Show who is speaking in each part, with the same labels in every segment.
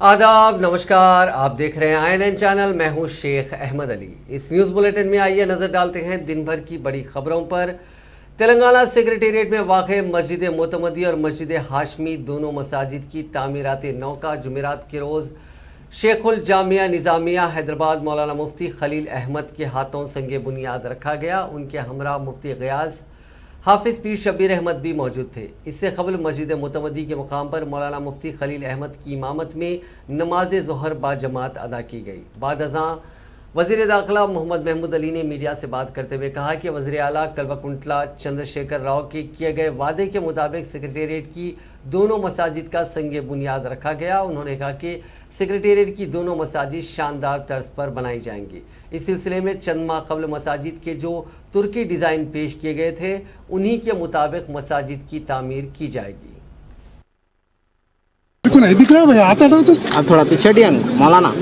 Speaker 1: आदाब, नमस्कार। आप देख रहे हैं INN चैनल। मैं हूं शेख अहमद अली। इस न्यूज़ बुलेटिन में आइए नज़र डालते हैं दिन भर की बड़ी खबरों पर। तेलंगाना सेक्रेटेरिएट में वाक़ मस्जिद मोतमदी और मस्जिद हाशमी दोनों मसाजिद की तामीरात नौका जुमेरात के रोज़ शेखुल जामिया निज़ामिया हैदराबाद मौलाना मुफ्ती खलील अहमद के हाथों संगे बुनियाद रखा गया। उनके हमरा मुफ्ती ग़ियास हाफिज़ पीर शब्बीर अहमद भी मौजूद थे। इससे कबल मस्जिद मोतमदी के मुकाम पर मौलाना मुफ्ती खलील अहमद की इमामत में नमाज ज़ोहर बाजमात अदा की गई। बाद अज़ां वज़ीर दाखिला मोहम्मद महमूद अली ने मीडिया से बात करते हुए कहा कि वज़ीर आला कल्वकुंटला चंद्रशेखर राव के किए गए वादे के मुताबिक सेक्रेटेरिएट की दोनों मसाजिद का संगे बुनियाद रखा गया। उन्होंने कहा कि सेक्रेटेरिएट की दोनों मसाजिद शानदार तर्ज पर बनाई जाएंगी। इस सिलसिले में चंद माह कबल मसाजिद के जो तुर्की डिज़ाइन पेश किए गए थे उन्हीं के मुताबिक मसाजिद की तामीर की जाएगी।
Speaker 2: नहीं दिख रहा भैया, आता था तो
Speaker 3: आप थोड़ा पीछे हटिए मौलाना,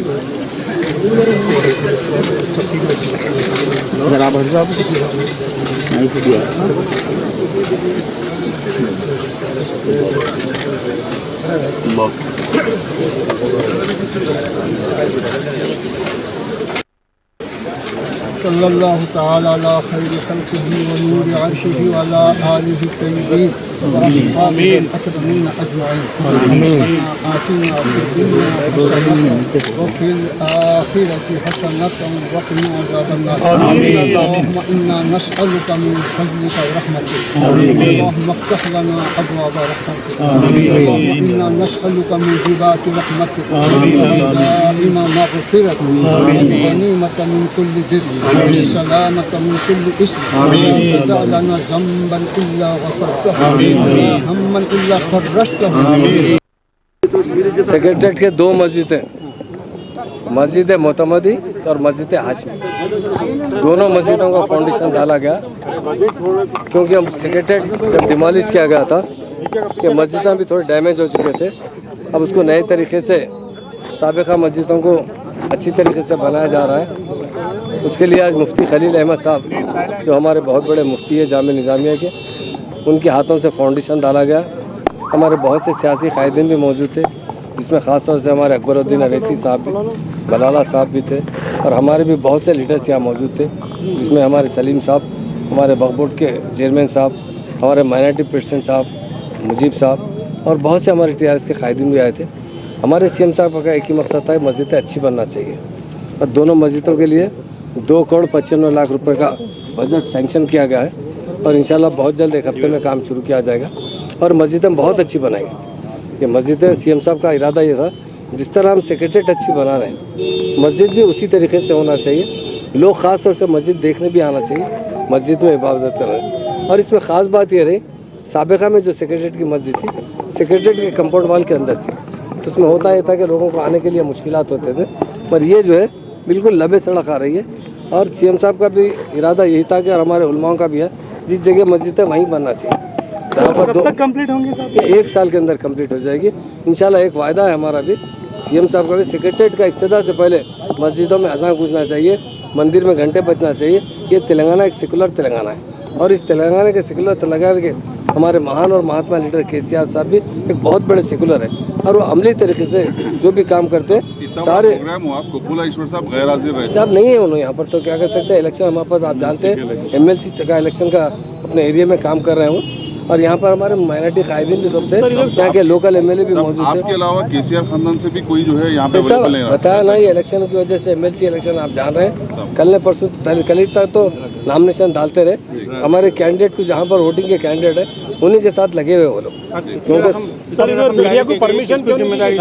Speaker 3: जरा बढ़ जाओ। नहीं दिया
Speaker 2: सल्लल्लाहु तआला अला खैरि खल्क़िही व नूरि अर्शिही व अला आलिहि तय्यबीन व अस्हाबिही अकरमीन अजमईन। आतिना फिद दुनिया हसनतन व फिल आखिरति हसनतन व क़िना अज़ाबन्नार। अल्लाहुम्मा इन्ना नस्अलुका मिन फज़लिका व रहमतिक। अल्लाहुम्मा इफ्तह लना अबवाब रहमतिक। अल्लाहुम्मा इन्ना नस्अलुका मिन ज़िबाति रहमतिक दाइमा मग़फ़िरतिक व गनीमत मिन कुल्लि बिर सलामत मिन कुल्लि इस्म ला तदअ लना ज़ंबन इल्ला गफ़रतहु वला हम्मन इल्ला फ़र्रजतहु।
Speaker 4: सेक्रेटेरिएट के दो मस्जिदें, मस्जिद मोतमदी और मस्जिद हाशमी, दोनों मस्जिदों का फाउंडेशन डाला गया। क्योंकि हम सेक्रेटेरिएट जब डिमोलिश किया गया था कि मस्जिदें भी थोड़े डैमेज हो चुके थे, अब उसको नए तरीके से साबिक़ा मस्जिदों को अच्छी तरीके से बनाया जा रहा है। उसके लिए आज मुफ्ती खलील अहमद साहब जो हमारे बहुत बड़े मुफ्ती है जामिया निज़ामिया के, उनके हाथों से फाउंडेशन डाला गया। हमारे बहुत से सियासी कायदीन भी मौजूद थे, जिसमें ख़ास तौर से हमारे अकबरुद्दीन अवैसी साहब भी, बलाला साहब भी थे, और हमारे भी बहुत से लीडर्स यहाँ मौजूद थे, जिसमें हमारे सलीम साहब, हमारे वक्फ बोर्ड के चेयरमैन साहब, हमारे माइनॉरिटी प्रेसिडेंट साहब मुजीब साहब, और बहुत से हमारे TRS के कायदीन भी आए थे। हमारे CM साहब का एक ही मकसद था, मस्जिदें अच्छी बनना चाहिए, और दोनों मस्जिदों के लिए 2,95,00,000 रुपये का बजट सैंक्शन किया गया है, और इंशाल्लाह बहुत जल्द एक हफ्ते में काम शुरू किया जाएगा और मस्जिदें बहुत अच्छी बनाएंगे। ये मस्जिदें CM साहब का इरादा ये था, जिस तरह हम सेक्रेटेरिएट अच्छी बना रहे हैं, मस्जिद भी उसी तरीके से होना चाहिए। लोग ख़ास तौर से मस्जिद देखने भी आना चाहिए, मस्जिद में इबादत कर रहे हैं। और इसमें ख़ास बात ये रही, साबिक़ा में जो सेक्रेटेरिएट की मस्जिद थी, सेक्रेटेरिएट के कंपाउंड वाल के अंदर थी, तो उसमें होता ये था कि लोगों को आने के लिए मुश्किलात होते थे, पर ये जो है बिल्कुल लबे सड़क आ रही है। और CM साहब का भी इरादा यही था कि, और हमारे उलमाओं का भी है, जिस जगह मस्जिद है वहीं बनना चाहिए। जहाँ पर
Speaker 2: कब तक कंप्लीट होंगे साहब?
Speaker 4: 1 साल के अंदर कंप्लीट हो जाएगी इंशाल्लाह। एक वायदा है हमारा भी CM साहब का भी, सेक्रेटेरिएट का इफ्तिताह से पहले मस्जिदों में अज़ान गूंजना चाहिए, मंदिर में घंटे बजना चाहिए। ये तेलंगाना एक सेकुलर तेलंगाना है, और इस तेलंगाना के सेकुलर तेलंगाना के हमारे महान और महात्मा लीडर KCR साहब भी एक बहुत बड़े सेकुलर है, और वो अमली तरीके से जो भी काम करते हैं सारे
Speaker 5: साहब गैर हाजिर रहे
Speaker 4: साहब नहीं है उन्होंने यहाँ पर, तो क्या कर सकते हैं। इलेक्शन हमारे पास आप जानते हैं MLC का इलेक्शन का अपने एरिया में काम कर रहे हैं, और यहाँ पर हमारे माइनॉरिटी कायदीन भी सब थे, यहाँ के लोकल MLA भी मौजूद थे।
Speaker 5: आपके अलावा KCR खानदान से भी कोई जो है यहाँ पे
Speaker 4: सब बताया ना, ये इलेक्शन की वजह से MLC इलेक्शन आप जान रहे हैं, कल ने परसों कल तक तो नॉमिनेशन डालते रहे। हमारे कैंडिडेट को जहाँ पर वोटिंग के कैंडिडेट है उन्हीं के साथ लगे हुए वो लोग, क्योंकि
Speaker 2: मीडिया को परमिशन क्यों जिम्मेदारी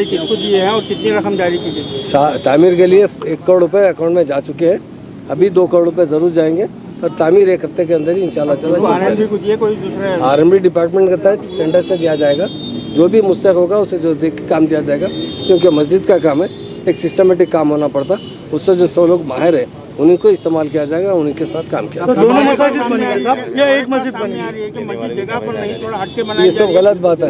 Speaker 2: किसको दी है और कितनी रकम जारी की गई?
Speaker 4: तामीर के लिए 1 करोड़ रुपए अकाउंट में जा चुके हैं, अभी 2 करोड़ रुपए ज़रूर जाएंगे, और तामीर 1 हफ्ते के अंदर ही इंशाल्लाह चला। RMD डिपार्टमेंट के तहत टेंडर से दिया जाएगा, जो भी मुस्तहक होगा उसे जो देख के काम दिया जाएगा, क्योंकि मस्जिद का काम है, एक सिस्टमेटिक काम होना पड़ता, उससे जो 100 लोग माहिर है उन्हीं को इस्तेमाल किया जाएगा, उन्हीं के साथ काम किया।
Speaker 2: तो दोनों मस्जिद बनी है साहब या एक मस्जिद बनी है?
Speaker 4: ये सब गलत बात है।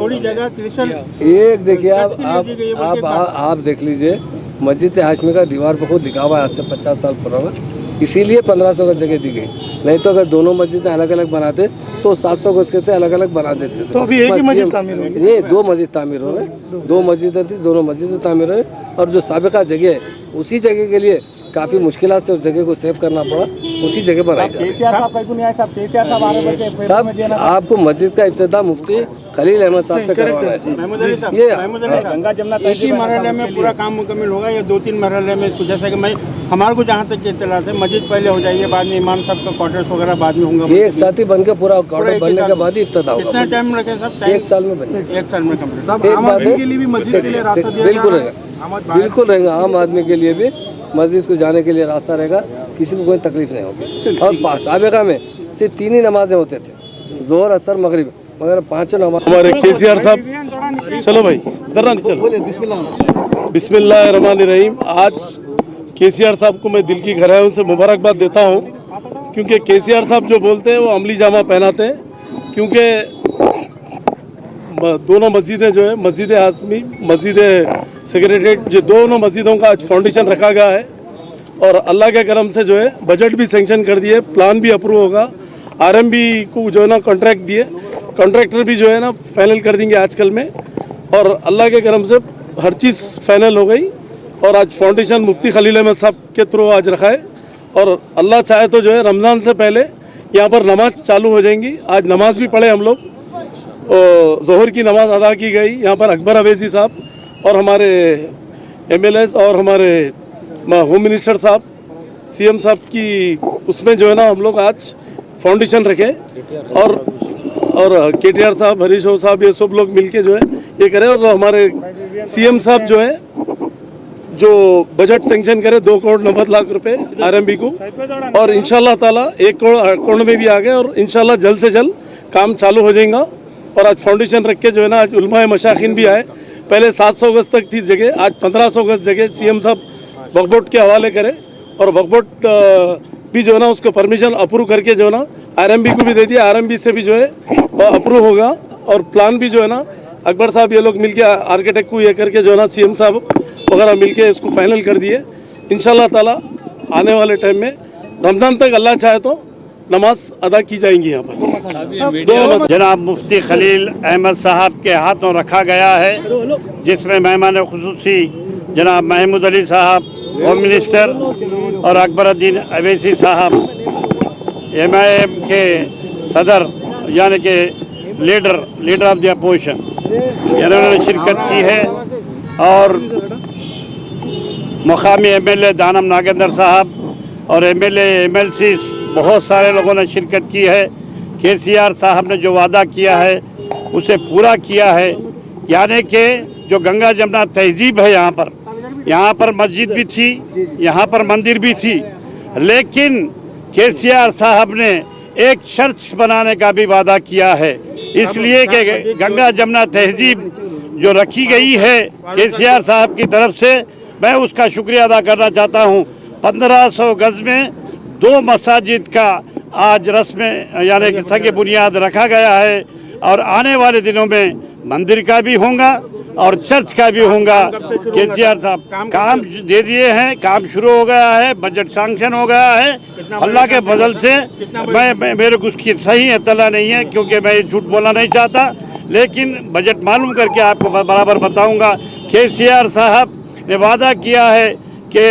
Speaker 4: एक देखिए आप देख लीजिए, मस्जिद हाशमी का दीवार पर खुद लिखा हुआ है आज से 50 साल पुराना, इसीलिए 1500 गज जगह दी गई। नहीं तो अगर दोनों मस्जिदें अलग अलग बनाते तो 700 गज के थे अलग अलग बना देते थे।
Speaker 2: तो अभी एक ही मस्जिद तामीर होगी?
Speaker 4: ये 2 मस्जिद तामीर हो रहे, 2 मस्जिदें थी, दोनों मस्जिदें तामीर हुए। और जो साबिका जगह है उसी जगह के लिए काफ़ी मुश्किल से उस जगह को सेव करना पड़ा, उसी जगह पर आई साहब। आपको मस्जिद का इफ्तिताह मुफ्ती खलील अहमद साहब से करवाना है। ये
Speaker 6: गंगा जमुना एक ही मरहले में पूरा काम मुकम्मल होगा या 2-3 मरहले में इसको? जैसे कि मैं हमारे को जहाँ तक इत्तला है मस्जिद पहले हो जाएगी, बाद में इमाम साहब का क्वार्टर्स वगैरह बाद में होंगे।
Speaker 4: एक साथ ही बन के पूरा क्वार्टर बनने के बाद ही इफ्तिताह होगा।
Speaker 6: कितना टाइम लगे साहब?
Speaker 4: 1 साल में बने।
Speaker 6: 1 साल में कम्प्लीट।
Speaker 4: एक बात है, बिल्कुल रहेगा, बिल्कुल रहेगा। आम आदमी के लिए भी मस्जिद को जाने के लिए रास्ता रहेगा, किसी को कोई तकलीफ नहीं होगी। और साबिका में सिर्फ 3 ही नमाजें होते थे, जोहर असर मगरिब, मगर 5 नमाज।
Speaker 7: हमारे केसीआर साहब, चलो भाई इधर चलो, बिस्मिल्लाहिर्रहमानिर्रहीम। आज केसीआर साहब को मैं दिल की गहराइयों से मुबारकबाद देता हूँ, क्योंकि केसीआर साहब जो बोलते हैं वो अमली जामा पहनाते हैं। क्योंकि दोनों मस्जिदें जो है, मस्जिद हाशमी, मस्जिद सेक्रेटरीट, जो दोनों मस्जिदों का आज फाउंडेशन रखा गया है। और अल्लाह के करम से जो है बजट भी सेंक्शन कर दिए, प्लान भी अप्रूव होगा। आरएमबी को जो है ना कॉन्ट्रैक्ट दिए, कॉन्ट्रैक्टर भी जो है ना फाइनल कर देंगे आजकल में। और अल्लाह के करम से हर चीज़ फाइनल हो गई। और आज फाउंडेशन मुफ्ती खलील अहमद साहब के थ्रू आज रखा है। और अल्लाह चाहे तो जो है रमज़ान से पहले यहाँ पर नमाज चालू हो जाएंगी। आज नमाज भी पढ़े हम लोग, ज़ोहर की नमाज अदा की गई यहाँ पर। अकबर अवैसी साहब और हमारे MLAs और हमारे होम मिनिस्टर साहब, CM साहब की उसमें जो है ना हम लोग आज फाउंडेशन रखे। और KTR साहब, हरीश राव साहब, ये सब लोग मिलके जो है ये करें। और हमारे CM साहब जो है जो बजट सेंक्शन करे 2 करोड़ 90 लाख रुपए RMB को। और इंशाल्लाह ताला 1 करोड़ में भी आ गए। और इंशाल्लाह जल्द से जल्द काम चालू हो जाएगा। और आज फाउंडेशन रख के जो है ना आज उलमाए मशाखिन भी आए। पहले 700 गज तक थी जगह, आज 1500 गज जगह CM साहब वक्फ बोर्ड के हवाले करें। और वक्फ बोर्ड भी जो है ना उसको परमिशन अप्रूव करके जो है ना RMB को भी दे दिया। RMB से भी जो है अप्रूव होगा। और प्लान भी जो है ना अकबर साहब ये लोग मिलके आर्किटेक्ट को ये करके जो है ना CM साहब वगैरह मिलके इसको फाइनल कर दिए। इंशाल्लाह ताला आने वाले टाइम में रमज़ान तक अल्लाह चाहे तो नमाज अदा की जाएंगी यहाँ पर।
Speaker 6: जनाब मुफ्ती खलील अहमद साहब के हाथों रखा गया है, जिसमें मेहमान खुसूसी जनाब महमूद अली साहब, होम मिनिस्टर, और अकबरुद्दीन अवैसी साहब MIM के सदर यानी कि लीडर ऑफ द अपोजिशन, इन्होंने शिरकत की है। और मुकामी MLA दानम नागेंद्र साहब और MLA MLC बहुत सारे लोगों ने शिरकत की है। KCR साहब ने जो वादा किया है उसे पूरा किया है। यानी कि जो गंगा जमुना तहजीब है, यहाँ पर मस्जिद भी थी, यहाँ पर मंदिर भी थी, लेकिन KCR साहब ने एक शर्त बनाने का भी वादा किया है। इसलिए कि गंगा जमुना तहजीब जो रखी गई है KCR साहब की तरफ से, मैं उसका शुक्रिया अदा करना चाहता हूँ। 1500 गज में 2 मसाजिद का आज रस्म यानी कि संग बुनियाद रखा गया है। और आने वाले दिनों में मंदिर का भी होगा और चर्च का भी होगा। KCR साहब काम दे दिए हैं, काम शुरू हो गया है, बजट सैंक्शन हो गया है। अल्लाह के फजल से मेरे को उसकी सही इत्तला नहीं है, क्योंकि मैं झूठ बोलना नहीं चाहता, लेकिन बजट मालूम करके आपको बराबर बताऊंगा। KCR साहब ने वादा किया है कि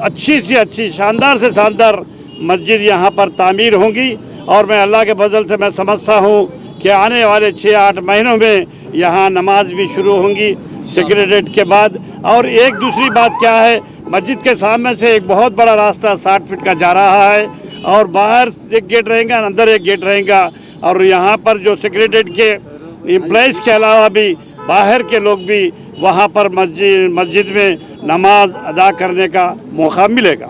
Speaker 6: अच्छी से अच्छी, शानदार से शानदार मस्जिद यहाँ पर तामीर होंगी। और मैं अल्लाह के फजल से मैं समझता हूँ कि आने वाले 6-8 महीनों में यहाँ नमाज भी शुरू होंगी सेक्रेटरीट के बाद। और एक दूसरी बात क्या है, मस्जिद के सामने से एक बहुत बड़ा रास्ता 60 फीट का जा रहा है, और बाहर एक गेट रहेगा, अंदर एक गेट रहेगा। और यहाँ पर जो सेक्रेटरीट के एम्प्लॉइज के अलावा भी बाहर के लोग भी वहाँ पर मस्जिद में नमाज अदा करने का मौका मिलेगा।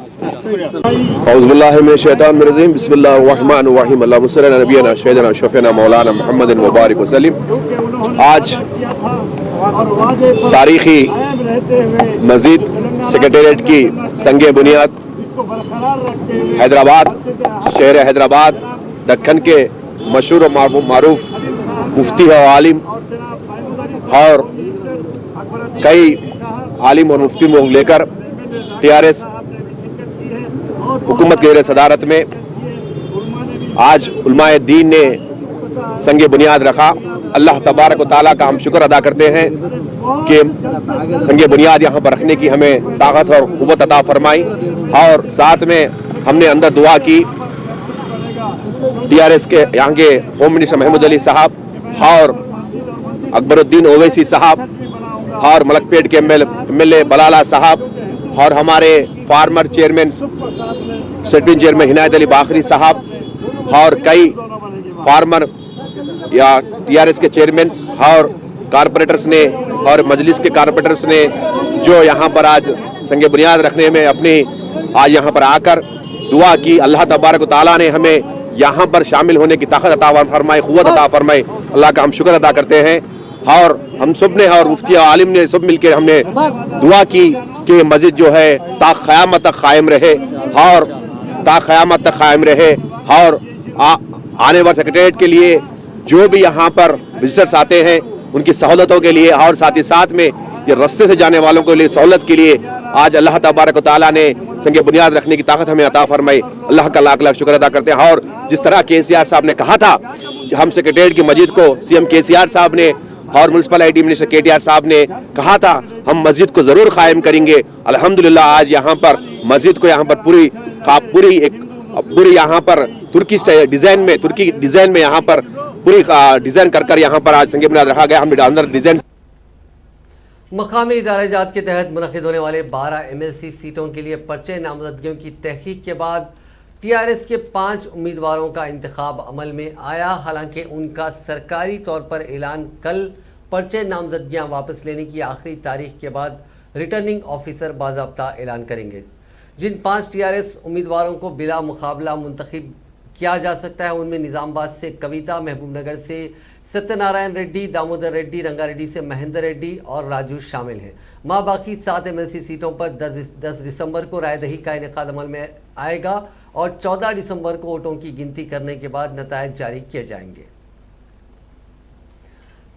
Speaker 8: औज़ुबिल्लाहिमिनश्शैतानिर्रजीम, बिस्मिल्लाहिर्रहमानिर्रहीम, अल्लाहुम्मा सल्लि अला नबियना सय्यिदना शफीना मौलाना मुहम्मदिन व बारिक वसल्लिम। आज तारीखी मस्जिद सेक्रेटेरिएट की संगे बुनियाद हैदराबाद, शहर हैदराबाद, दक्कन के मशहूर और मारूफ मुफ्ती और आलिम और कई आलिम और मुफ्ती को लेकर TRS हुकूमत की ज़ेर सदारत में आज उलमाए दीन ने संगे बुनियाद रखा। अल्लाह तबारक व तआला का हम शुक्र अदा करते हैं कि संगे बुनियाद यहाँ पर रखने की हमें ताकत और क़ुव्वत अता फरमाई। और साथ में हमने अंदर दुआ की TRS के यहाँ के होम मिनिस्टर महमूद अली साहब और अकबरुद्दीन ओवैसी साहब और मलकपेट के MLA बलाला साहब और हमारे former chairman sitting chairman Hinayat Ali Bakhri साहब और कई फार्मर या TRS के चेयरमैन और कारपोरेटर्स ने और मजलिस के कारपोरेटर्स ने जो यहाँ पर आज संगे बुनियाद रखने में अपनी आज यहाँ पर आकर दुआ की। अल्लाह तबारक व तआला ने हमें यहाँ पर शामिल होने की ताकत अता फरमाई, क़ुव्वत अता फरमाई। अल्लाह का हम शुक्र अदा करते हैं। और हम सब ने और मुफ्ती आलिम ने सब मिलकर हमने दुआ की कि मस्जिद जो है ता क़यामत तक कायम रहे और ता क़यामत तक कायम रहे। और आने वाले सेक्रेटरीट के लिए जो भी यहाँ पर विजिटर्स आते हैं उनकी सहूलतों के लिए और साथ ही साथ में ये रास्ते से जाने वालों के लिए सहूलत के लिए आज अल्लाह तबारक व तआला ने संगे बुनियाद रखने की ताकत हमें अता फरमाई। अल्लाह का लाख लाख शुक्र अदा करते हैं। और जिस तरह KCR साहब ने कहा था कि हम सेक्रेटरीट की मस्जिद को CM KCR साहब ने और म्यूनसिपल IT मिनिस्टर KTR साहब ने कहा था हम मस्जिद को ज़रूर कायम करेंगे। अल्हम्दुलिल्लाह आज यहाँ पर मस्जिद को यहाँ पर पूरी यहाँ पर तुर्की डिज़ाइन में यहाँ पर पूरी डिज़ाइन कर यहाँ पर आज संगे बुनियाद रखा गया। हमने अंदर डिज़ाइन
Speaker 1: मकामी इदारा-ए-जात के तहत मुनक़िद होने वाले 12 MLC सीटों के लिए पर्चे नामजदगियों की तहकीक के बाद TRS के 5 उम्मीदवारों का इंतखाब अमल में आया। हालांकि उनका सरकारी तौर पर ऐलान कल पर्चे नामजदगियां वापस लेने की आखिरी तारीख के बाद रिटर्निंग ऑफिसर बाज़ाब्ता ऐलान करेंगे। जिन 5 TRS उम्मीदवारों को बिला मुकाबला मुंतखब किया जा सकता है उनमें निज़ामबाद से कविता, महबूबनगर से सत्यनारायण रेड्डी, दामोदर रेड्डी, रंगारेड्डी से महेंद्र रेड्डी और राजू शामिल हैं। बाकी 7 MLC सीटों पर 10 दिसंबर को रायदही का इनेकाद अमल में आएगा और 14 दिसंबर को वोटों की गिनती करने के बाद नतायज जारी किए जाएंगे।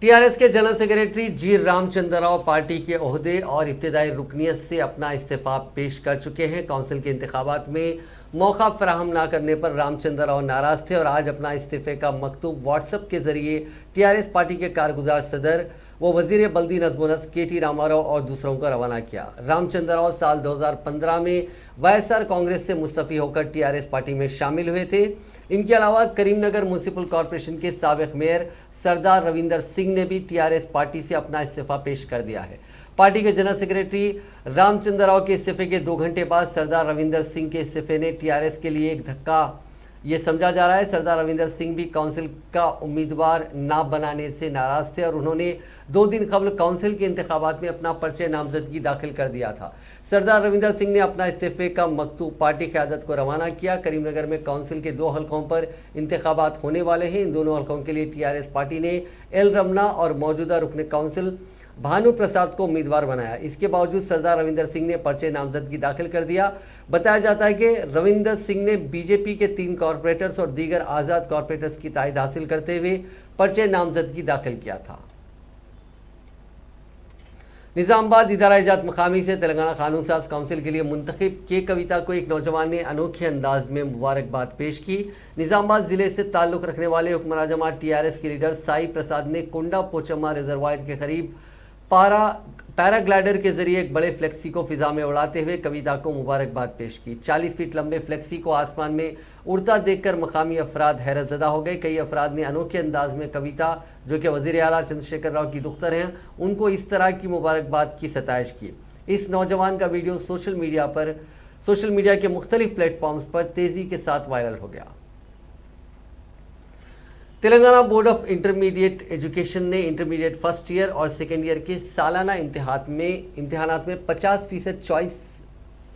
Speaker 1: TRS के जनरल सेक्रेटरी जी रामचंद्र राव पार्टी के ओहदे और इब्तिदाई रुकनियत से अपना इस्तीफा पेश कर चुके हैं। काउंसिल के इंतखाबात में मौका फराहम ना करने पर रामचंद्र राव नाराज थे और आज अपना इस्तीफे का मकतूब व्हाट्सएप के जरिए TRS पार्टी के कारगुजार सदर व वजीर बल्दी नज़्म-ओ-नस्क KT रामाराव और दूसरों को रवाना किया। रामचंद्र राव साल 2015 में YSR कांग्रेस से मुस्तफ़ी होकर TRS पार्टी में शामिल हुए थे। इनके अलावा करीमनगर म्यूनसिपल कॉरपोरेशन के साबिक़ मेयर सरदार रविंदर सिंह ने भी TRS पार्टी से अपना इस्तीफा पेश कर दिया है। पार्टी के जनरल सेक्रेटरी रामचंद्र राव के इस्तीफे के 2 घंटे बाद सरदार रविंदर सिंह के इस्तीफे ने TRS के लिए एक धक्का ये समझा जा रहा है। सरदार रविंदर सिंह भी काउंसिल का उम्मीदवार ना बनाने से नाराज थे और उन्होंने 2 दिन कबल काउंसिल के इंतखाबात में अपना पर्चे नामजदगी दाखिल कर दिया था। सरदार रविंदर सिंह ने अपना इस्तीफे का मकतूब पार्टी क़यादत को रवाना किया। करीमनगर में काउंसिल के 2 हलकों पर इंतखाबात होने वाले हैं। इन दोनों हलकों के लिए TRS पार्टी ने एल रमना और मौजूदा रुकन काउंसिल भानु प्रसाद को उम्मीदवार बनाया। इसके बावजूद सरदार रविंदर सिंह ने पर्चे नामजदगी दाखिल कर दिया। बताया जाता है कि रविंदर सिंह ने बीजेपी के 3 कॉरपोरेटर्स और दीगर आज़ाद कॉरपोरेटर्स की तायद हासिल करते हुए पर्चे नामजदगी दाखिल किया था। निज़ामबाद इदारा-ए-जात मकामी से तेलंगाना कानून साज काउंसिल के लिए मुंतखब के कविता को एक नौजवान ने अनोखे अंदाज में मुबारकबाद पेश की। निज़ामबाद ज़िले से ताल्लुक़ रखने वाले हुक्मरान जमात TRS के लीडर साई प्रसाद ने कुंडा पोचम्मा रिजर्वायर के करीब पैराग्लाइडर के जरिए एक बड़े फ्लेक्सी को फिजा में उड़ाते हुए कविता को मुबारकबाद पेश की। 40 फीट लंबे फ्लेक्सी को आसमान में उड़ता देखकर मकामी अफराद हैरतज़दा हो गए। कई अफराद ने अनोखे अंदाज में कविता, जो कि वज़ीर आला चंद्रशेखर राव की दुख्तर हैं, उनको इस तरह की मुबारकबाद की सताइश की। इस नौजवान का वीडियो सोशल मीडिया के मुख्तलिफ प्लेटफॉर्म्स पर तेज़ी के साथ वायरल हो गया। Telangana board of intermediate education ने इंटरमीडिएट फर्स्ट ईयर और सेकेंड ईयर के सालाना इम्तिहानात में 50% चॉइस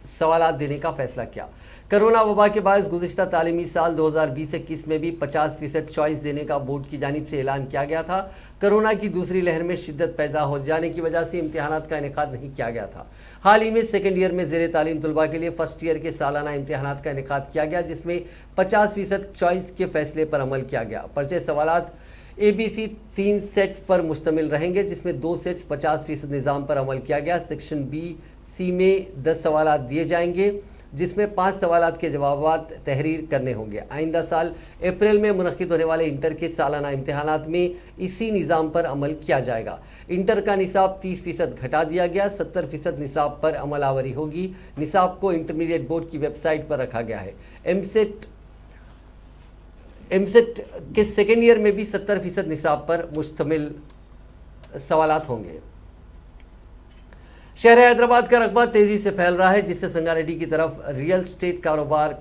Speaker 1: सवालात देने का फैसला किया। कोरोना वबा के बाद गुज़िश्ता तालीमी साल 2020-21 में भी 50% चॉइस देने का बोर्ड की जानिब से ऐलान किया गया था। कोरोना की दूसरी लहर में शिद्दत पैदा हो जाने की वजह से इम्तिहानात का इनेकाद नहीं किया गया था। हाल ही में सेकेंड ईयर में ज़ेर तालीम तलबा के लिए फर्स्ट ईयर के सालाना इम्तिहानात का इनेकाद किया गया, जिसमें 50% चॉइस के फैसले पर अमल किया गया। पर्चे सवालात ABC 3 सेट्स पर मुश्तमिल रहेंगे, जिसमें 2 सेट्स 50% निज़ाम पर अमल किया गया। सेक्शन B, C में 10 सवालात दिए जाएंगे। जिसमें 5 सवालात के जवाबात तहरीर करने होंगे। आइंदा साल अप्रैल में मुनक्किद होने वाले इंटर के सालाना इम्तिहानात में इसी निज़ाम पर अमल किया जाएगा। इंटर का निसाब 30% घटा दिया गया, 70% निसाब पर अमल आवरी होगी। निसाब को इंटरमीडिएट बोर्ड की वेबसाइट पर रखा गया है। एमसेट के सेकेंड ईयर में भी 70% निसाब पर मुश्तमिल सवालात होंगे। शहर हैदराबाद का रकबा तेजी से फैल रहा है, जिससे संगारेड्डी की तरफ रियल स्टेट कारोबार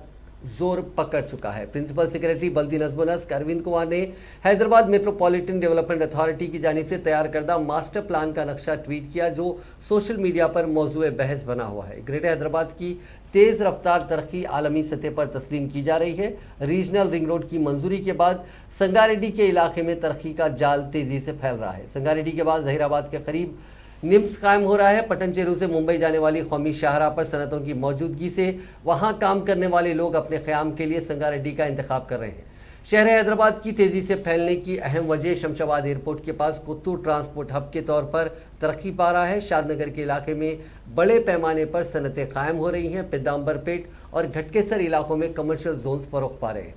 Speaker 1: जोर पकड़ चुका है। प्रिंसिपल सेक्रेटरी बल्दी नज़्म नस्क अरविंद कुमार ने हैदराबाद मेट्रोपॉलिटन डेवलपमेंट अथॉरिटी की जानिब से तैयार करदा मास्टर प्लान का नक्शा ट्वीट किया, जो सोशल मीडिया पर मौजूए बहस बना हुआ है। ग्रेटर हैदराबाद की तेज़ रफ्तार तरक्की आलमी सतह पर तस्लीम की जा रही है। रीजनल रिंग रोड की मंजूरी के बाद संगारेड्डी के इलाके में तरक्की का जाल तेज़ी से फैल रहा है। संगारेड्डी के बाद जहीराबाद के करीब निम्स कायम हो रहा है। पटनचेरू से मुंबई जाने वाली कौमी शाहराह पर सनतों की मौजूदगी से वहां काम करने वाले लोग अपने क़याम के लिए संगारेड्डी का इंतखाब कर रहे हैं। शहर हैदराबाद की तेज़ी से फैलने की अहम वजह शमशाबाद एयरपोर्ट के पास कुत्तूर ट्रांसपोर्ट हब के तौर पर तरक्की पा रहा है। शादनगर के इलाके में बड़े पैमाने पर सनतें कायम हो रही हैं। पिदाम्बरपेट और घटकेसर इलाकों में कमर्शियल जोन्स फरोख पा रहे हैं।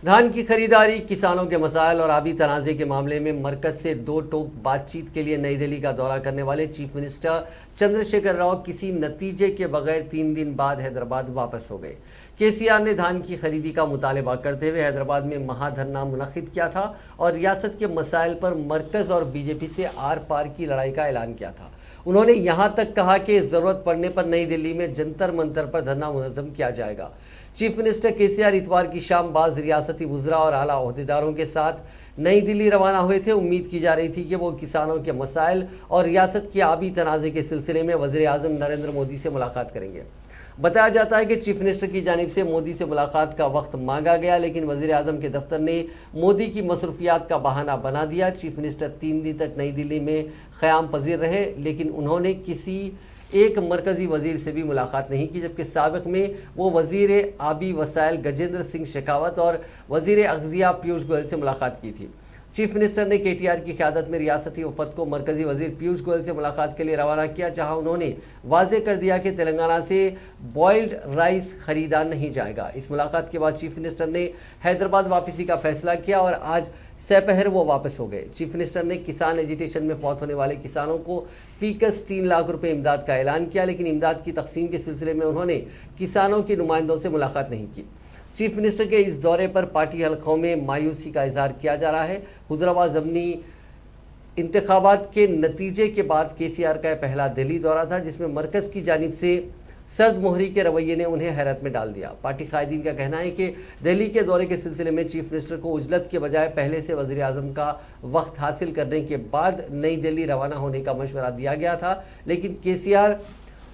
Speaker 1: धान की खरीदारी, किसानों के मसाइल और आबी तनाज़े के मामले में मरकज़ से 2 टोक बातचीत के लिए नई दिल्ली का दौरा करने वाले चीफ मिनिस्टर चंद्रशेखर राव किसी नतीजे के बगैर 3 दिन बाद हैदराबाद वापस हो गए। केसीआर ने धान की खरीदी का मुतालबा करते हुए हैदराबाद में महाधरना मुनक्किद किया था और रियासत के मसाइल पर मरकज़ और बीजेपी से आर पार की लड़ाई का ऐलान किया था। उन्होंने यहाँ तक कहा कि ज़रूरत पड़ने पर नई दिल्ली में जंतर मंतर पर धरना मुनज़्ज़म किया जाएगा। चीफ मिनिस्टर केसीआर इतवार की शाम बाज़ रियासती वुज़रा और आला ओहदेदारों के साथ नई दिल्ली रवाना हुए थे। उम्मीद की जा रही थी कि वो किसानों के मसाइल और रियासत के आबी तनाज़े के सिलसिले में वज़ीर आज़म नरेंद्र मोदी से मुलाकात करेंगे। बताया जाता है कि चीफ मिनिस्टर की जानिब से मोदी से मुलाकात का वक्त मांगा गया, लेकिन वज़ीर आज़म के दफ्तर ने मोदी की मसरूफियात का बहाना बना दिया। चीफ मिनिस्टर 3 दिन तक नई दिल्ली में क़याम पजीर रहे, लेकिन उन्होंने किसी एक मरकज़ी वज़ीर से भी मुलाकात नहीं की, जबकि साबिक़ में वो वज़ीर आबी वसाइल गजेंद्र सिंह शेखावत और वज़ीर अग़ज़िया पीयूष गोयल से मुलाकात की थी। चीफ मिनिस्टर ने केटीआर की क़यादत में रियासती वफ़द को मरकज़ी वज़ीर पीयूष गोयल से मुलाकात के लिए रवाना किया, जहां उन्होंने वाज़ेह कर दिया कि तेलंगाना से बॉइल्ड राइस ख़रीदा नहीं जाएगा। इस मुलाकात के बाद चीफ मिनिस्टर ने हैदराबाद वापसी का फ़ैसला किया और आज सपहर वो वापस हो गए। चीफ मिनिस्टर ने किसान एजिटेशन में फौत होने वाले किसानों को फ़ीकस 3 लाख रुपये इमदाद का ऐलान किया, लेकिन इमदाद की तकसीम के सिलसिले में उन्होंने किसानों के नुमाइंदों से मुलाकात नहीं की। चीफ मिनिस्टर के इस दौरे पर पार्टी हलकों में मायूसी का इजहार किया जा रहा है। हुजराबाद ज़मनी इंतखाबात के नतीजे के बाद केसीआर का पहला दिल्ली दौरा था, जिसमें मरकज़ की जानिब से सर्द मोहरी के रवैये ने उन्हें हैरत में डाल दिया। पार्टी कायदीन का कहना है कि दिल्ली के दौरे के सिलसिले में चीफ मिनिस्टर को उजलत के बजाय पहले से वज़ीर आज़म का वक्त हासिल करने के बाद नई दिल्ली रवाना होने का मशवरा दिया गया था, लेकिन केसीआर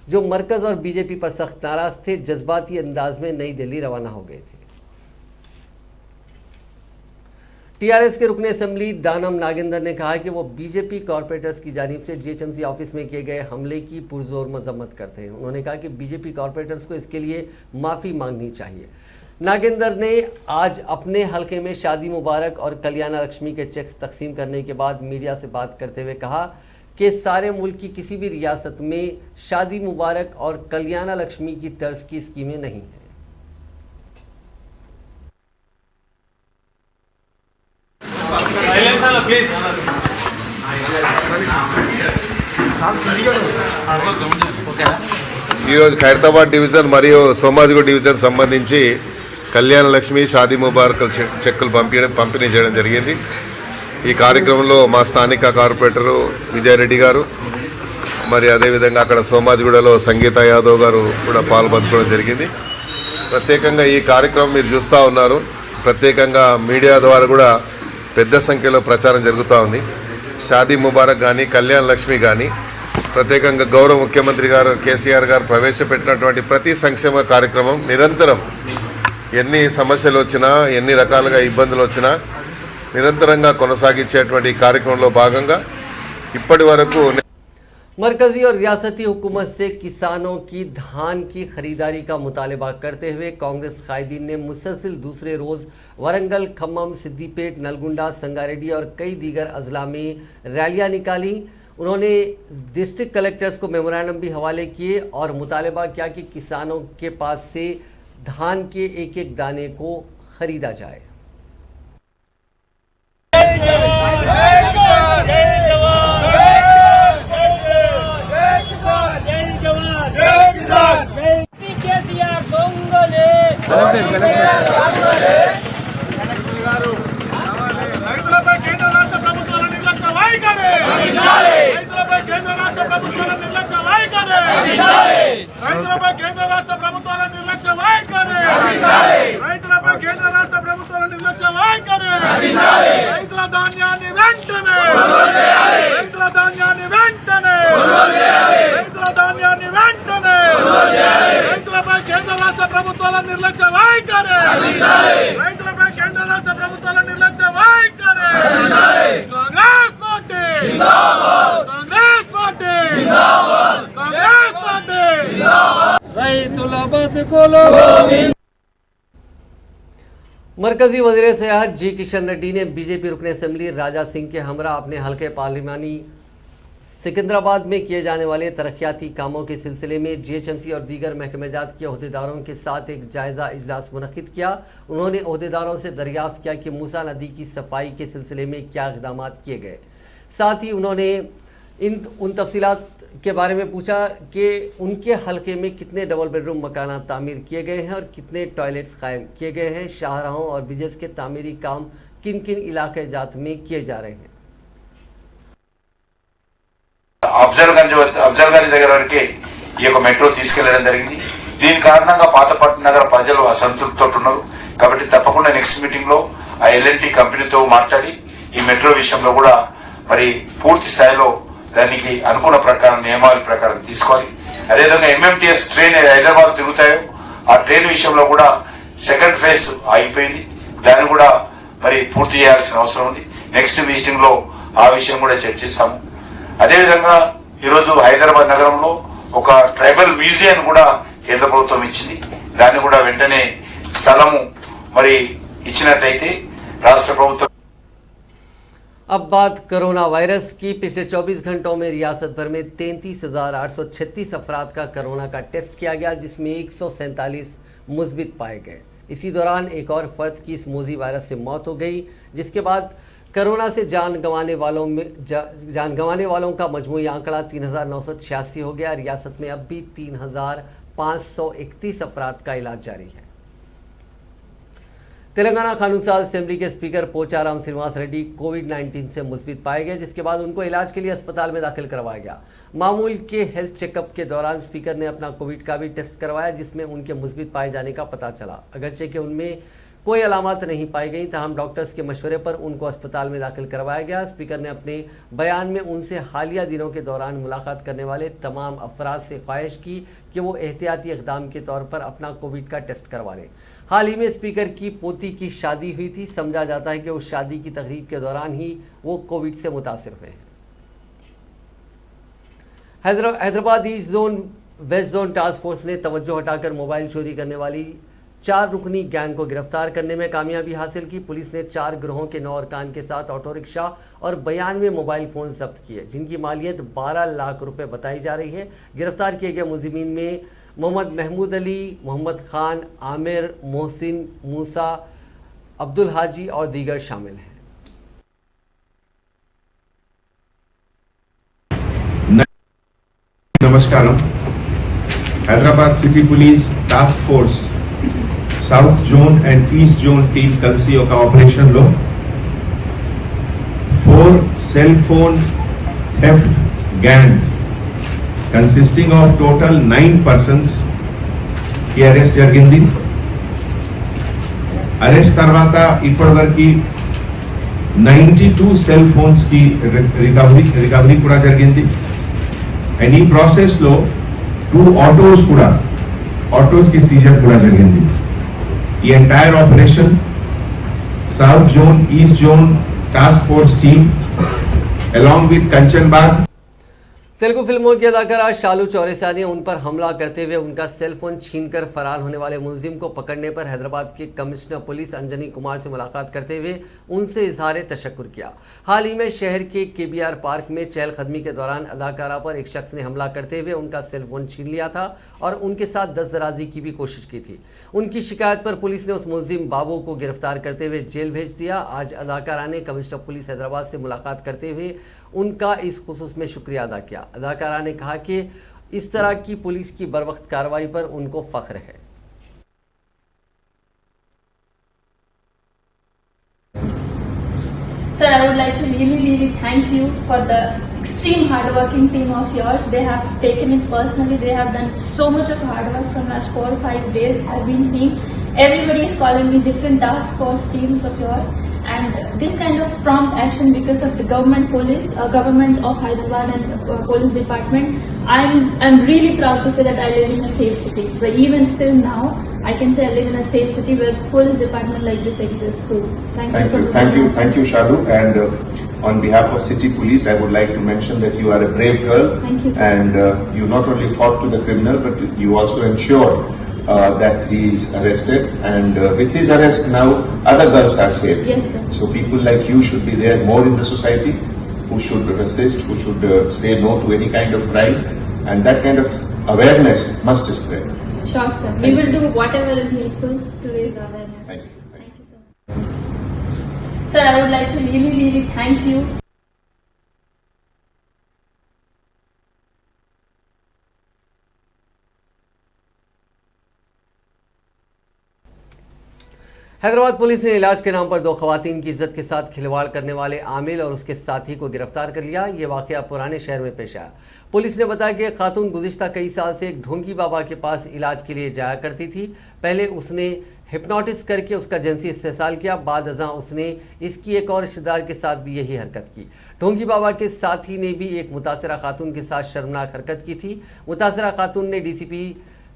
Speaker 1: जो मरकज़ और बीजेपी पर सख्त नाराज़ थे, जज्बाती अंदाज में नई दिल्ली रवाना हो गए थे। टीआरएस के रुकन असम्बली दानम नागेंद्र ने कहा कि वो बीजेपी कॉरपोरेटर्स की जानिब से जीएचएमसी ऑफिस में किए गए हमले की पुरजोर मजम्मत करते हैं। उन्होंने कहा कि बीजेपी कॉरपोरेटर्स को इसके लिए माफ़ी मांगनी चाहिए। नागेंद्र ने आज अपने हलके में शादी मुबारक और कल्याण लक्ष्मी के चेक्स तकसीम करने के बाद मीडिया से बात करते हुए कहा कि सारे मुल्क की किसी भी रियासत में शादी मुबारक और कल्याण लक्ष्मी की तर्ज की स्कीमें नहीं हैं।
Speaker 9: ఈరోజు ఖైరతాబాద్ డివిజన్ మరియు సోమాజిగూడ డివిజన్ సంబంధించి కళ్యాణ లక్ష్మి షాదీ ముబారక్ చెక్కులు పంపిణీ చేయడం జరిగింది। ఈ కార్యక్రమంలో మా స్థానిక కార్పొరేటరు విజయరెడ్డి గారు, మరి అదేవిధంగా అక్కడ సోమాజిగూడలో సంగీత యాదవ్ గారు కూడా పాల్పంచుకోవడం జరిగింది। ప్రత్యేకంగా ఈ కార్యక్రమం మీరు చూస్తూ ఉన్నారు, ప్రత్యేకంగా మీడియా ద్వారా కూడా పెద్ద సంఖ్యలో ప్రచారం జరుగుతూ ఉంది। షాదీ ముబారక్ కానీ కళ్యాణ లక్ష్మి కానీ ప్రత్యేకంగా గౌరవ ముఖ్యమంత్రి గారు కేసీఆర్ గారు ప్రవేశపెట్టినటువంటి ప్రతి సంక్షేమ కార్యక్రమం నిరంతరం ఎన్ని సమస్యలు వచ్చినా ఎన్ని రకాలుగా ఇబ్బందులు వచ్చినా నిరంతరంగా కొనసాగించేటువంటి కార్యక్రమంలో భాగంగా ఇప్పటి వరకు
Speaker 1: मरकज़ी और रियासती हुकूमत से किसानों की धान की खरीदारी का मुतालबा करते हुए कांग्रेस कायदीन ने मुसलसिल दूसरे रोज़ वरंगल, खम्मम, सिद्दीपेट, नलगुंडा, संगारेड्डी और कई दीगर अजला में रैलियाँ निकाली। उन्होंने डिस्ट्रिक्ट कलेक्टर्स को मेमोरेंडम भी हवाले किए और मुतालबा किया कि किसानों के पास से धान के एक एक दाने को खरीदा जाए।
Speaker 10: రైతులపై కేంద్ర రాష్ట్ర ప్రభుత్వాల నిర్లక్ష్య వైఖరి రైతులపై కేంద్ర రాష్ట్ర ప్రభుత్వాల నిర్లక్ష్య వైఖరి రైతులపై కేంద్ర రాష్ట్ర ప్రభుత్వాల నిర్లక్ష్య వైఖరి రైతులపై కేంద్ర రాష్ట్ర ప్రభుత్వాల నిర్లక్ష్య వైఖరి రైతుల ధాన్యాన్ని వెంటనే రైతుల ధాన్యాన్ని వెంటనే రైతుల ధాన్యాన్ని వెంటనే రైతులపై కేంద్ర రాష్ట్ర ప్రభుత్వాల నిర్లక్ష్య వైఖరి రైతులపై కేంద్ర రాష్ట్ర ప్రభుత్వాల నిర్లక్ష్య వైఖరి Congress party Congress party Congress party రైతుల బతుకులు।
Speaker 1: मरकजी वजीर सेहत जी किशन रेड्डी ने बीजेपी रुकन असम्बली राजा सिंह के हमरा अपने हल्के पार्लिमानी सिकंदराबाद में किए जाने वाले तरक्याती कामों के सिलसिले में जीएचएमसी और दीगर महकमेजात के अहदेदारों के साथ एक जायज़ा इजलास मुनक्किद किया। उन्होंने अहदेदारों से दरियाफ्त किया कि मूसा नदी की सफाई के सिलसिले में क्या इक़दाम किए गए। साथ ही उन्होंने उन तफसीलात के बारे में पूछा कि उनके हलके में कितने डबल बेडरूम मकानात तामीर किए गए हैं और कितने टॉयलेट्स कायम किए गए हैं, शाहराहों और ब्रिजेस के तामीरी काम किन किन इलाके जात में किए जा रहे हैं।
Speaker 11: అఫ్జల్ గారి దగ్గర వరకే ఈ యొక్క మెట్రో తీసుకెళ్లడం జరిగింది। దీని కారణంగా పాతపట్నం నగర ప్రజలు అసంతృప్తితో ఉన్నారు కాబట్టి తప్పకుండా నెక్స్ట్ మీటింగ్ లో ఆ ఎల్ఎన్టీ కంపెనీతో మాట్లాడి ఈ మెట్రో విషయంలో కూడా మరి పూర్తి స్థాయిలో దానికి అనుకున్న ప్రకారం నియమాల ప్రకారం తీసుకోవాలి। అదేవిధంగా ఎంఎంటీఎస్ ట్రైన్ హైదరాబాద్ తిరుగుతాయో ఆ ట్రైన్ విషయంలో కూడా సెకండ్ ఫేజ్ అయిపోయింది, దాన్ని కూడా మరి పూర్తి చేయాల్సిన అవసరం ఉంది। నెక్స్ట్ మీటింగ్ లో ఆ విషయం కూడా చర్చిస్తాము। అదేవిధంగా ఈరోజు హైదరాబాద్ నగరంలో ఒక ట్రైబల్ మ్యూజియం కూడా కేంద్ర ప్రభుత్వం ఇచ్చింది, దాన్ని కూడా వెంటనే స్థలము మరి ఇచ్చినట్లయితే రాష్ట్ర ప్రభుత్వం।
Speaker 1: अब बात कोरोना वायरस की। पिछले 24 घंटों में रियासत भर में 33,836 अफराद का कोरोना का टेस्ट किया गया, जिसमें 147 मुस्बित पाए गए। इसी दौरान एक और फर्द की इस मोजी वायरस से मौत हो गई, जिसके बाद कोरोना से जान गंवाने वालों का मजमूई आंकड़ा 3,986 हो गया। रियासत में अब भी 3,531 अफराद का इलाज जारी है। तेलंगाना कानून-साज असेंबली के स्पीकर पोचाराम श्रीनिवास रेड्डी कोविड-19 से मुस्बित पाए गए, जिसके बाद उनको इलाज के लिए अस्पताल में दाखिल करवाया गया। मामूल के हेल्थ चेकअप के दौरान स्पीकर ने अपना कोविड का भी टेस्ट करवाया, जिसमें उनके मुस्बित पाए जाने का पता चला। अगरचे कि उनमें कोई अलामत नहीं पाई गई, तहम डॉक्टर्स के मशवरे पर उनको अस्पताल में दाखिल करवाया गया। स्पीकर ने अपने बयान में उनसे हालिया दिनों के दौरान मुलाकात करने वाले तमाम अफराद से ख्वाहिश की कि वो एहतियाती इक़दाम के तौर पर अपना कोविड का टेस्ट करवा लें। हाल ही में स्पीकर की पोती की शादी हुई थी। समझा जाता है कि उस शादी की तकरीब के दौरान ही वो कोविड से मुतासिर हुए हैं। Hyderabad east zone west zone task force ने तवज्जो हटाकर मोबाइल चोरी करने वाली 4 रुकनी गैंग को गिरफ्तार करने में कामयाबी हासिल की। पुलिस ने 4 गिरोहों के 9 अरकान के साथ ऑटो रिक्शा और 92 मोबाइल फ़ोन जब्त किए, जिनकी मालियत 12 लाख रुपए बताई जा रही है। गिरफ्तार किए गए मुलजिमीन में मोहम्मद महमूद अली, मोहम्मद खान, आमिर, मोहसिन, मूसा, अब्दुल हाजी और दीगर शामिल हैं।
Speaker 12: नमस्कार। Hyderabad city police task force south zone and east zone team కలిసి ఒక ఆపరేషన్ లో 4 cell phone theft gangs consisting of total 9 persons కి అరెస్ట్ జరిగింది। అరెస్ట్ తర్వాత ఇప్పటివరకు 92 సెల్ ఫోన్స్ కి రికవరీ కూడా జరిగింది। అండ్ ఈ ప్రాసెస్ లో 2 ఆటోస్ కి సీజర్ కూడా జరిగింది। The entire operation, South Zone, East Zone Task Force team, along with Kanchanbag,
Speaker 1: Telugu फिल्मों की अदाकारा शालू चौरसिया ने उन पर हमला करते हुए उनका सेल फोन छीनकर फरार होने वाले मुलजिम को पकड़ने पर हैदराबाद के कमिश्नर पुलिस अंजनी कुमार से मुलाकात करते हुए उनसे इजहार तशक्कुर किया। हाल ही में शहर के केबीआर पार्क में चहलकदमी के दौरान अदाकारा पर एक शख्स ने हमला करते हुए उनका सेल फोन छीन लिया था और उनके साथ दस्तदराजी की भी कोशिश की थी। उनकी शिकायत पर पुलिस ने उस मुलजिम बाबू को गिरफ्तार करते हुए जेल भेज दिया। आज अदाकारा ने कमिश्नर पुलिस हैदराबाद से मुलाकात करते हुए उनका इस खुसूस में शुक्रिया अदा किया। अदाकारा ने कहा कि इस तरह की पुलिस की बरवक्त कार्रवाई पर उनको फख्र है।
Speaker 13: Sir, I would like to really thank you for the extreme hard-working team of yours. They have taken it personally. They have done so much of hard work from last 4 or 5 days. I've been seeing everybody is calling me different task force teams of yours. And this kind of prompt action because of the government police, government of Hyderabad and police department, I'm really proud to say that I live in a safe city. But even still now, I can say I live in a safe city where police department like this exists. So
Speaker 12: Thank you, Shalu. And on behalf of City Police, I would like to mention that you are a brave girl.
Speaker 13: Thank you, sir.
Speaker 12: And you not only fought to the criminal, but you also ensured that he is arrested, and with his arrest now other girls are safe.
Speaker 13: Yes, sir.
Speaker 12: So people like you should be there more in the society, who should resist, who should say no to any kind of crime, and that kind of awareness must spread.
Speaker 13: Sure, sir. We will do whatever is needful to raise awareness.
Speaker 12: Thank you.
Speaker 13: Thank you so much. Sir, I would like to really thank you.
Speaker 1: Hyderabad police ने इलाज के नाम पर 2 खवातीन की इज्जत के साथ खिलवाड़ करने वाले आमिल और उसके साथी को गिरफ्तार कर लिया। ये वाकया पुराने शहर में पेश आया। पुलिस ने बताया कि एक खातून गुज़िश्ता कई साल से एक ढोंगी बाबा के पास इलाज के लिए जाया करती थी। पहले उसने हिप्नोटिस करके उसका जिनसी इस्तेसाल किया, बाद अज़ां उसने इसकी एक और रिश्तेदार के साथ भी यही हरकत की। ढोंगी बाबा के साथी ने भी एक मुतासरा खातून के साथ शर्मनाक हरकत की थी। मुतासरा खातून ने डीसीपी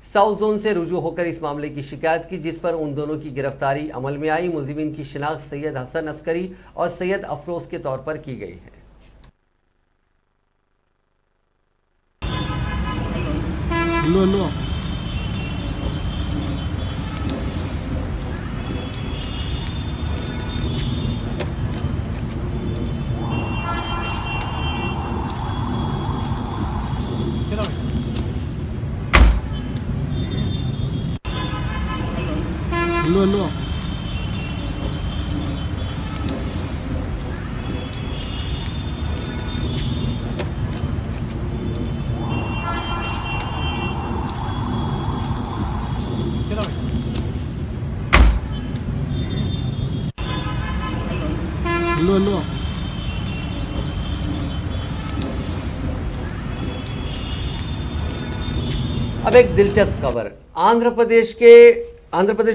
Speaker 1: साउथ जोन से रुजू होकर इस मामले की शिकायत की, जिस पर उन दोनों की गिरफ्तारी अमल में आई। मुलजिमीन की शिनाख्त सैयद हसन अस्करी और सैयद अफरोज के तौर पर की गई है।
Speaker 2: लो
Speaker 1: अब एक दिलचस्प खबर। आंध्र प्रदेश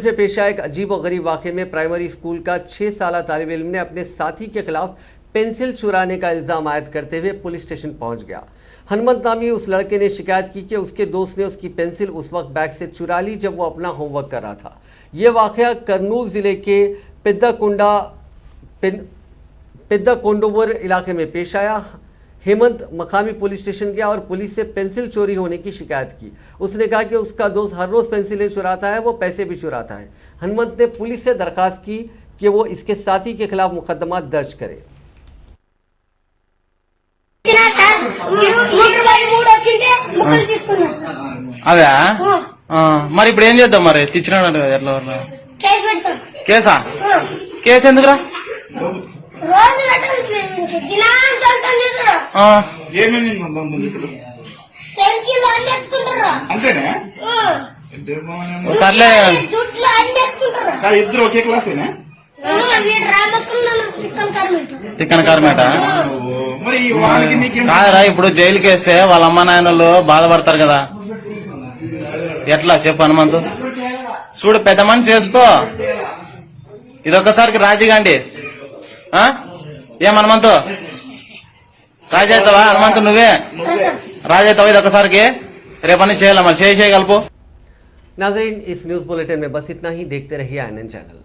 Speaker 1: में पेश आया एक अजीब और गरीब वाक़े में प्राइमरी स्कूल का 6 साला तालिब इल्म ने अपने साथी के खिलाफ पेंसिल चुराने का इल्ज़ाम आयद करते हुए पुलिस स्टेशन पहुंच गया। हनुमत नामी उस लड़के ने शिकायत की कि उसके दोस्त ने उसकी पेंसिल उस वक्त बैग से चुरा ली जब वो अपना होमवर्क कर रहा था। ये वाक़या करनूल ज़िले के पिद्दाकोंडोवर इलाके में पेश आया। हेमंत मकामी पुलिस स्टेशन गया और पुलिस से पेंसिल चोरी होने की शिकायत की। उसने कहा कि उसका दोस्त हर रोज़ पेंसिलें चुराता है, वो पैसे भी चुराता है। हनुमंत ने पुलिस से दरखास्त की कि वो इसके साथी के खिलाफ मुकदमा दर्ज करे।
Speaker 3: అదే మరి ఇప్పుడు ఏం చేద్దాం? మరి తెచ్చినాడు ఎట్లా కేసా? కేసు ఎందుకురా? సర్లే
Speaker 10: ఇద్దరు ఒకే క్లాసేనా?
Speaker 3: తిక్కన కార్మేట కాదురా. ఇప్పుడు జైలుకి వేస్తే వాళ్ళ అమ్మ నాయనలు బాధపడతారు కదా, ఎట్లా చెప్పు హనుమంతు? చూడు, పెద్ద మనిషి చేసుకో, ఇదొక్కసారికి రాజీగాండి. ఏం హనుమంతు, రాజీ అవుతావా? హనుమంతు నువ్వే రాజీ అవుతావా ఇదొక్కసారికి? రేపని చేయాలి, మరి చేయగలుపు।
Speaker 1: नाज़रीन, इस न्यूज़ बुलेटिन में बस इतना ही। देखते रहिए INN चैनल।